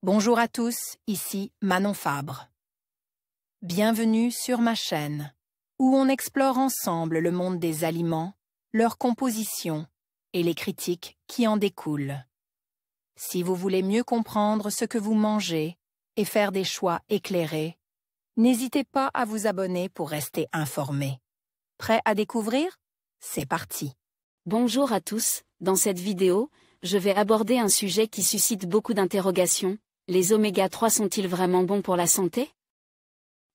Bonjour à tous, ici Manon Fabre. Bienvenue sur ma chaîne, où on explore ensemble le monde des aliments, leur composition et les critiques qui en découlent. Si vous voulez mieux comprendre ce que vous mangez et faire des choix éclairés, n'hésitez pas à vous abonner pour rester informé. Prêt à découvrir? C'est parti! Bonjour à tous, dans cette vidéo, je vais aborder un sujet qui suscite beaucoup d'interrogations. Les oméga 3 sont-ils vraiment bons pour la santé?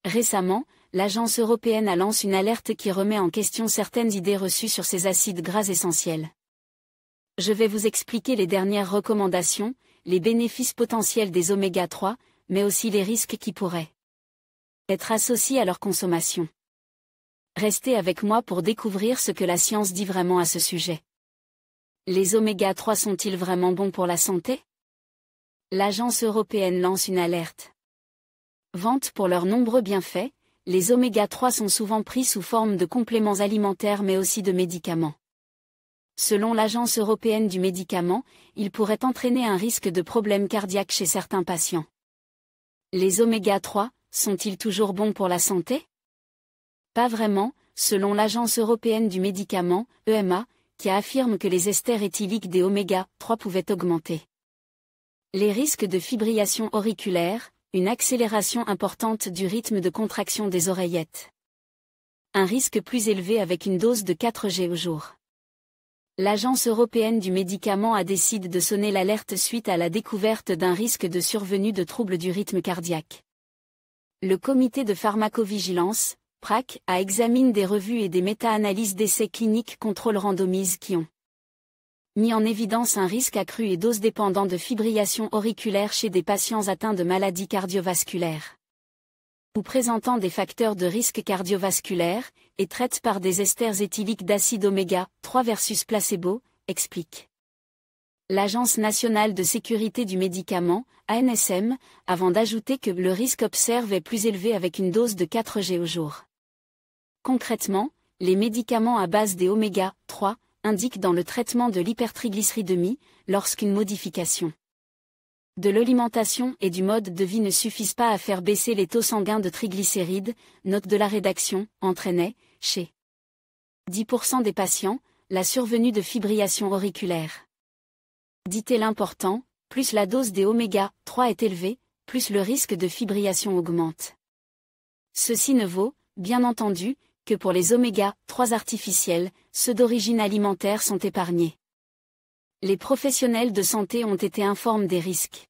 Récemment, l'Agence européenne a lancé une alerte qui remet en question certaines idées reçues sur ces acides gras essentiels. Je vais vous expliquer les dernières recommandations, les bénéfices potentiels des oméga 3, mais aussi les risques qui pourraient être associés à leur consommation. Restez avec moi pour découvrir ce que la science dit vraiment à ce sujet. Les oméga 3 sont-ils vraiment bons pour la santé? L'Agence européenne lance une alerte. Vante pour leurs nombreux bienfaits, les oméga 3 sont souvent pris sous forme de compléments alimentaires mais aussi de médicaments. Selon l'Agence européenne du médicament, ils pourraient entraîner un risque de problèmes cardiaques chez certains patients. Les oméga 3, sont-ils toujours bons pour la santé? Pas vraiment, selon l'Agence européenne du médicament, EMA, qui affirme que les esters éthyliques des oméga 3 pouvaient augmenter les risques de fibrillation auriculaire, une accélération importante du rythme de contraction des oreillettes. Un risque plus élevé avec une dose de 4 G au jour. L'Agence européenne du médicament a décidé de sonner l'alerte suite à la découverte d'un risque de survenue de troubles du rythme cardiaque. Le comité de pharmacovigilance, PRAC, a examiné des revues et des méta-analyses d'essais cliniques contrôle randomisés qui ont mis en évidence un risque accru et dose dépendant de fibrillation auriculaire chez des patients atteints de maladies cardiovasculaires ou présentant des facteurs de risque cardiovasculaire, et traitent par des esters éthyliques d'acide oméga 3 versus placebo, explique l'Agence nationale de sécurité du médicament, ANSM, avant d'ajouter que le risque observé est plus élevé avec une dose de 4 G au jour. Concrètement, les médicaments à base des oméga 3 indiquent dans le traitement de l'hypertriglycéridémie, lorsqu'une modification de l'alimentation et du mode de vie ne suffisent pas à faire baisser les taux sanguins de triglycérides, note de la rédaction, entraînait, chez 10% des patients, la survenue de fibrillation auriculaire. Dit-elle important, plus la dose des oméga 3 est élevée, plus le risque de fibrillation augmente. Ceci ne vaut, bien entendu, que pour les oméga 3 artificiels, ceux d'origine alimentaire sont épargnés. Les professionnels de santé ont été informés des risques.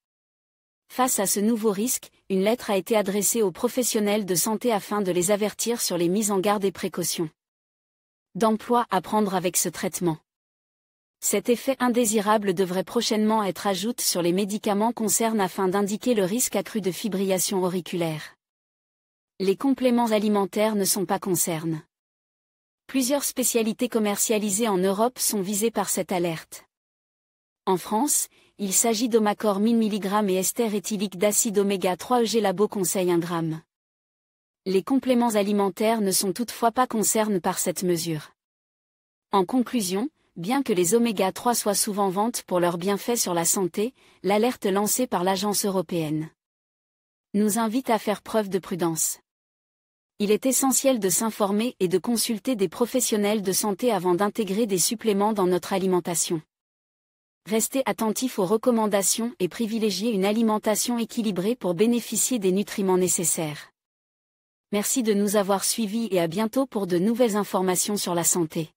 Face à ce nouveau risque, une lettre a été adressée aux professionnels de santé afin de les avertir sur les mises en garde et précautions d'emploi à prendre avec ce traitement. Cet effet indésirable devrait prochainement être ajouté sur les médicaments concernés afin d'indiquer le risque accru de fibrillation auriculaire. Les compléments alimentaires ne sont pas concernés. Plusieurs spécialités commercialisées en Europe sont visées par cette alerte. En France, il s'agit d'Omacor 1000 mg et ester éthylique d'acide oméga 3 EG Labo conseille 1 g. Les compléments alimentaires ne sont toutefois pas concernés par cette mesure. En conclusion, bien que les oméga 3 soient souvent vantés pour leurs bienfaits sur la santé, l'alerte lancée par l'Agence européenne nous invite à faire preuve de prudence. Il est essentiel de s'informer et de consulter des professionnels de santé avant d'intégrer des suppléments dans notre alimentation. Restez attentifs aux recommandations et privilégiez une alimentation équilibrée pour bénéficier des nutriments nécessaires. Merci de nous avoir suivis et à bientôt pour de nouvelles informations sur la santé.